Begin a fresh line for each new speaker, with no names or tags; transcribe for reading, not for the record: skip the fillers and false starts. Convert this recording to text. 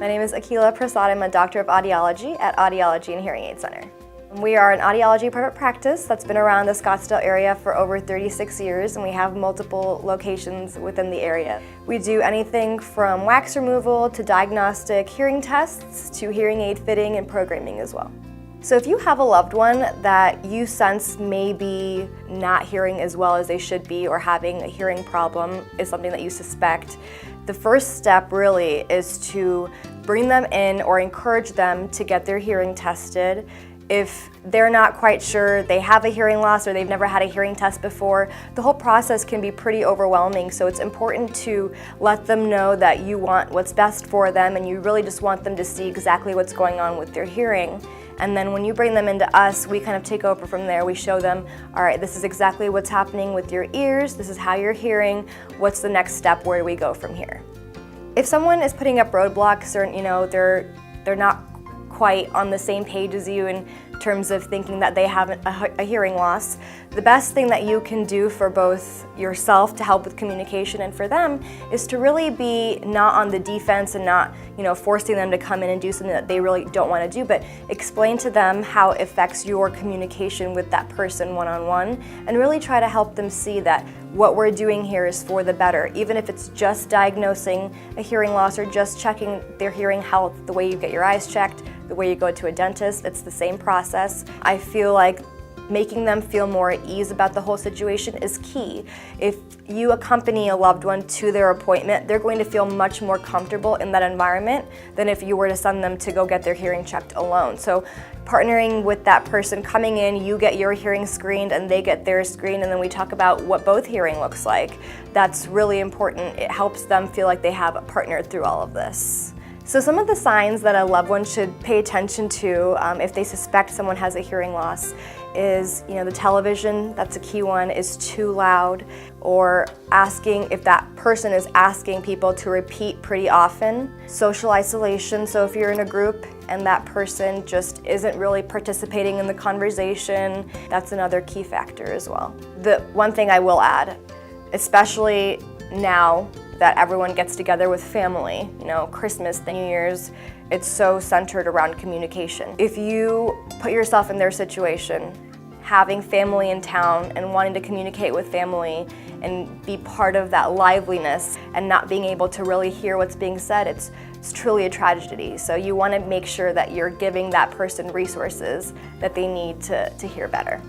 My name is Akila Prasad. I'm a doctor of audiology at Audiology and Hearing Aid Center. We are an audiology private practice that's been around the Scottsdale area for over 36 years, and we have multiple locations within the area. We do anything from wax removal to diagnostic hearing tests to hearing aid fitting and programming as well. So if you have a loved one that you sense may be not hearing as well as they should be, or having a hearing problem is something that you suspect, the first step really is to bring them in or encourage them to get their hearing tested. If they're not quite sure they have a hearing loss or they've never had a hearing test before, the whole process can be pretty overwhelming. So it's important to let them know that you want what's best for them and you really just want them to see exactly what's going on with their hearing. And then when you bring them into us, we kind of take over from there. We show them, all right, this is exactly what's happening with your ears, this is how you're hearing, what's the next step, where do we go from here? If someone is putting up roadblocks or they're not quite on the same page as you in terms of thinking that they have a hearing loss, the best thing that you can do for both yourself to help with communication and for them is to really be not on the defense and not forcing them to come in and do something that they really don't want to do, but explain to them how it affects your communication with that person one-on-one, and really try to help them see that what we're doing here is for the better. Even if it's just diagnosing a hearing loss or just checking their hearing health, the way you get your eyes checked, the way you go to a dentist, it's the same process. I feel like making them feel more at ease about the whole situation is key. If you accompany a loved one to their appointment, they're going to feel much more comfortable in that environment than if you were to send them to go get their hearing checked alone. So partnering with that person, coming in, you get your hearing screened and they get theirs screened, and then we talk about what both hearing looks like. That's really important. It helps them feel like they have a partner through all of this. So some of the signs that a loved one should pay attention to if they suspect someone has a hearing loss is, the television, that's a key one, is too loud, or asking if that person is asking people to repeat pretty often. Social isolation, so if you're in a group and that person just isn't really participating in the conversation, that's another key factor as well. The one thing I will add, especially now that everyone gets together with family, Christmas, New Year's, it's so centered around communication. If you put yourself in their situation, having family in town and wanting to communicate with family and be part of that liveliness and not being able to really hear what's being said, it's truly a tragedy. So you want to make sure that you're giving that person resources that they need to hear better.